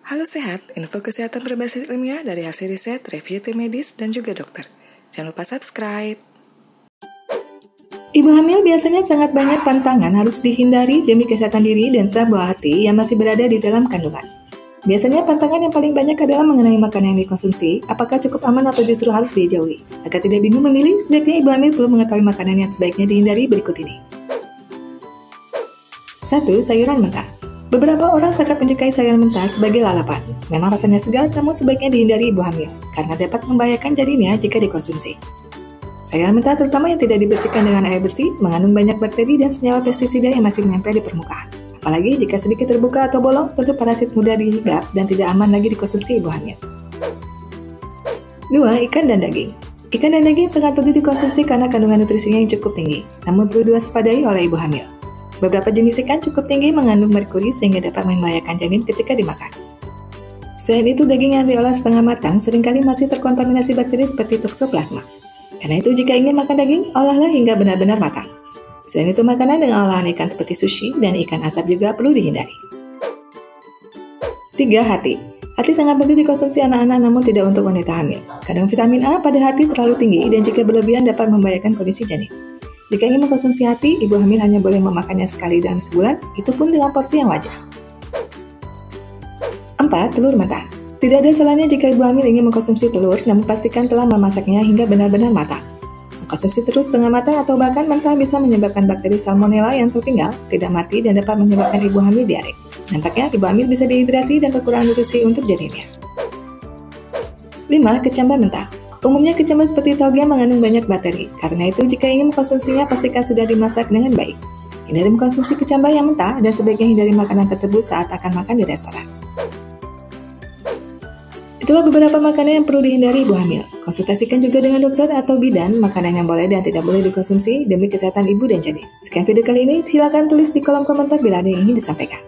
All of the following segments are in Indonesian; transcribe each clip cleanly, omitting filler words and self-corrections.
Halo Sehat, info kesehatan berbasis ilmiah dari hasil riset, review tim medis, dan juga dokter. Jangan lupa subscribe. Ibu hamil biasanya sangat banyak tantangan harus dihindari demi kesehatan diri dan sang buah hati yang masih berada di dalam kandungan. Biasanya tantangan yang paling banyak adalah mengenai makanan yang dikonsumsi, apakah cukup aman atau justru harus dijauhi. Agar tidak bingung memilih, sebaiknya ibu hamil perlu mengetahui makanan yang sebaiknya dihindari berikut ini. 1. Sayuran mentah. Beberapa orang sangat menyukai sayuran mentah sebagai lalapan. Memang rasanya segar, namun sebaiknya dihindari ibu hamil, karena dapat membahayakan janinnya jika dikonsumsi. Sayuran mentah terutama yang tidak dibersihkan dengan air bersih, mengandung banyak bakteri dan senyawa pestisida yang masih menempel di permukaan. Apalagi jika sedikit terbuka atau bolong, tentu parasit mudah dihinggap dan tidak aman lagi dikonsumsi ibu hamil. 2. Ikan dan daging. Ikan dan daging sangat bagus dikonsumsi karena kandungan nutrisinya yang cukup tinggi, namun perlu diwaspadai oleh ibu hamil. Beberapa jenis ikan cukup tinggi mengandung merkuri sehingga dapat membahayakan janin ketika dimakan. Selain itu, daging yang diolah setengah matang seringkali masih terkontaminasi bakteri seperti toksoplasma. Karena itu, jika ingin makan daging, olahlah hingga benar-benar matang. Selain itu, makanan dengan olahan ikan seperti sushi dan ikan asap juga perlu dihindari. 3. Hati. Hati sangat bagus dikonsumsi anak-anak namun tidak untuk wanita hamil. Kandungan vitamin A pada hati terlalu tinggi dan jika berlebihan dapat membahayakan kondisi janin. Jika ingin mengkonsumsi hati, ibu hamil hanya boleh memakannya sekali dalam sebulan, itu pun dengan porsi yang wajar. 4. Telur mentah. Tidak ada salahnya jika ibu hamil ingin mengkonsumsi telur, namun pastikan telah memasaknya hingga benar-benar matang. Mengkonsumsi terus setengah matang atau bahkan mentah bisa menyebabkan bakteri salmonella yang tertinggal, tidak mati dan dapat menyebabkan ibu hamil diare. Nampaknya ibu hamil bisa dehidrasi dan kekurangan nutrisi untuk janinnya. 5. Kecambah mentah. Umumnya kecambah seperti toge mengandung banyak bakteri. Karena itu, jika ingin mengkonsumsinya, pastikan sudah dimasak dengan baik. Hindari mengkonsumsi kecambah yang mentah dan sebaiknya hindari makanan tersebut saat akan makan di restoran. Itulah beberapa makanan yang perlu dihindari ibu hamil. Konsultasikan juga dengan dokter atau bidan makanan yang boleh dan tidak boleh dikonsumsi demi kesehatan ibu dan janin. Sekian video kali ini, silakan tulis di kolom komentar bila ada yang ingin disampaikan.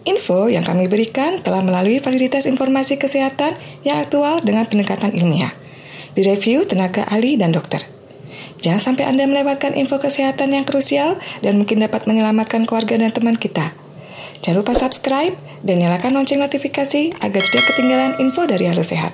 Info yang kami berikan telah melalui validitas informasi kesehatan yang aktual dengan pendekatan ilmiah. Direview tenaga ahli dan dokter. Jangan sampai Anda melewatkan info kesehatan yang krusial dan mungkin dapat menyelamatkan keluarga dan teman kita. Jangan lupa subscribe dan nyalakan lonceng notifikasi agar tidak ketinggalan info dari Halo Sehat.